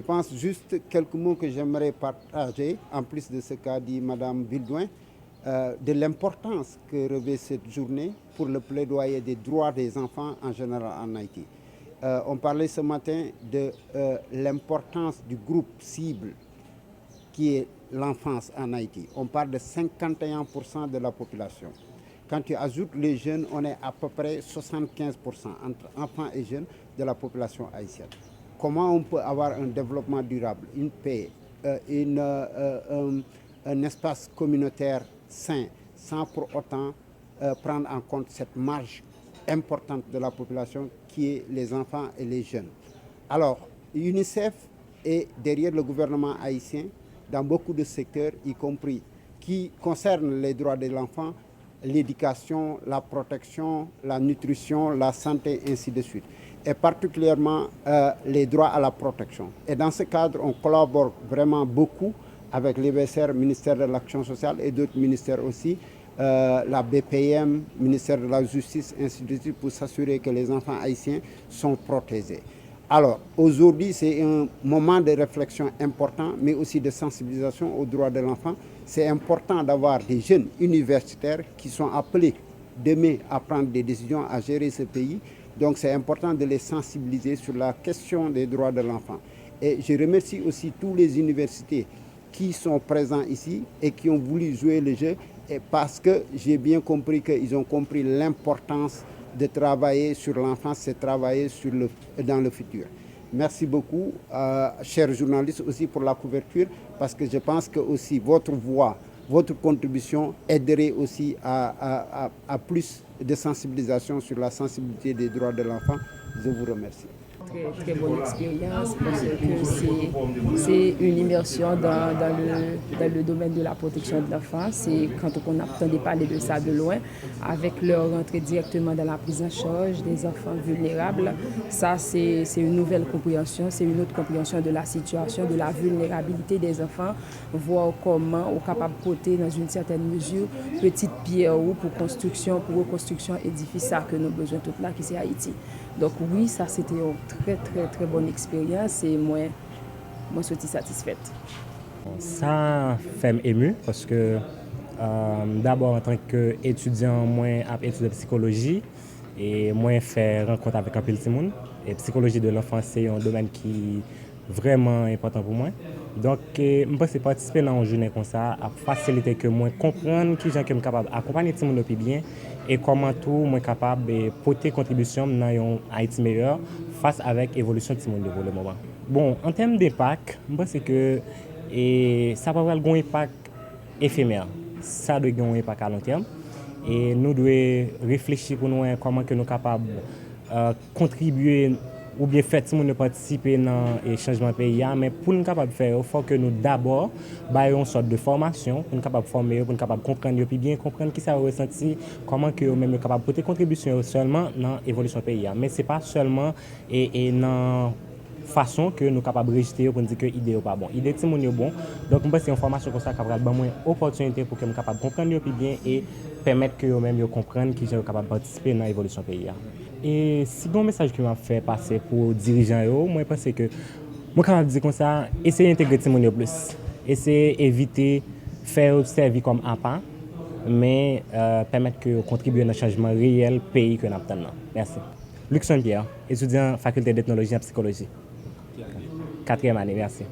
je pense juste quelques mots que j'aimerais partager, en plus de ce qu'a dit Mme Vildouin, de l'importance que revêt cette journée pour le plaidoyer des droits des enfants en général en Haïti. On parlait ce matin de l'importance du groupe cible qui est l'enfance en Haïti. On parle de 51% de la population. Quand tu ajoutes les jeunes, on est à peu près 75% entre enfants et jeunes de la population haïtienne. Comment on peut avoir un développement durable, une paix, un espace communautaire sain, sans pour autant prendre en compte cette marge importante de la population qui est les enfants et les jeunes. Alors, UNICEF est derrière le gouvernement haïtien dans beaucoup de secteurs, y compris qui concernent les droits de l'enfant, l'éducation, la protection, la nutrition, la santé, ainsi de suite. Et particulièrement les droits à la protection. Et dans ce cadre, on collabore vraiment beaucoup avec l'IBSR, ministère de l'Action sociale et d'autres ministères aussi, la BPM, ministère de la Justice, ainsi de suite, pour s'assurer que les enfants haïtiens sont protégés. Alors, aujourd'hui, c'est un moment de réflexion important, mais aussi de sensibilisation aux droits de l'enfant. C'est important d'avoir des jeunes universitaires qui sont appelés demain à prendre des décisions, à gérer ce pays. Donc, c'est important de les sensibiliser sur la question des droits de l'enfant. Et je remercie aussi tous les universités qui sont présents ici et qui ont voulu jouer le jeu, et parce que j'ai bien compris qu'ils ont compris l'importance de travailler sur l'enfance, c'est travailler dans le futur. Merci beaucoup, chers journalistes, aussi pour la couverture, parce que je pense que aussi votre voix, votre contribution aiderait aussi à plus de sensibilisation sur la sensibilité des droits de l'enfant. Je vous remercie. Très bonne expérience parce que c'est une immersion dans le domaine de la protection de l'enfance. C'est quand on entendait parler de ça de loin, avec leur rentrée directement dans la prise en charge des enfants vulnérables. Ça, c'est une nouvelle compréhension, c'est une autre compréhension de la situation, de la vulnérabilité des enfants, voir comment on est capable de porter dans une certaine mesure petite pierre pour reconstruction édifice ça que nous avons besoin tout là qui c'est Haïti. Donc oui, ça c'était une très bonne expérience et moi je suis satisfaite. Ça fait m'ému parce que d'abord en tant qu'étudiant, moi étudié psychologie et moi fait rencontre avec un peu de monde. Et psychologie de l'enfance c'est un domaine qui est vraiment important pour moi. Donc je pense participer dans une journée comme ça a facilité que moi comprendre qui gens que suis capable d'accompagner tout le monde bien et comment tout moi capable de porter contribution dans un Haïti meilleur face avec l'évolution de tout le monde pour le moment. Bon, en termes d'impact, je pense que ça va avoir un impact éphémère. Ça doit avoir un impact à long terme et nous devons réfléchir pour nous comment que nous sommes capables de contribuer ou bien faire tout le monde participer dans le changement de pays. Mais pour nous capables de faire, il faut que nous d'abord ayons une sorte de formation pour nous capables de former, pour nous capables de comprendre et bien comprendre qui ça ressenti, comment que nous capables de porter contribution seulement dans l'évolution du pays. Mais ce n'est pas seulement dans façon que nous sommes capables de rejeter pour dire que l'idée n'est pas bon. L'idée est bon. Donc, c'est une formation comme ça qui va donner une opportunité pour que nous soyons capables de comprendre bien et permettre que nous comprenions qu'ils sont capables de participer dans l'évolution du pays. Et si bon message que m'a fait passer pour les dirigeants, moi je pense que moi quand je dis comme ça, essayer d'intégrer tout le monde plus. Essayer d'éviter faire servir comme appât, mais permettre que contribuer à un changement réel pays que nous avons. Merci. Luc Saint-Pierre, étudiant faculté d'ethnologie et psychologie. 4e année, merci.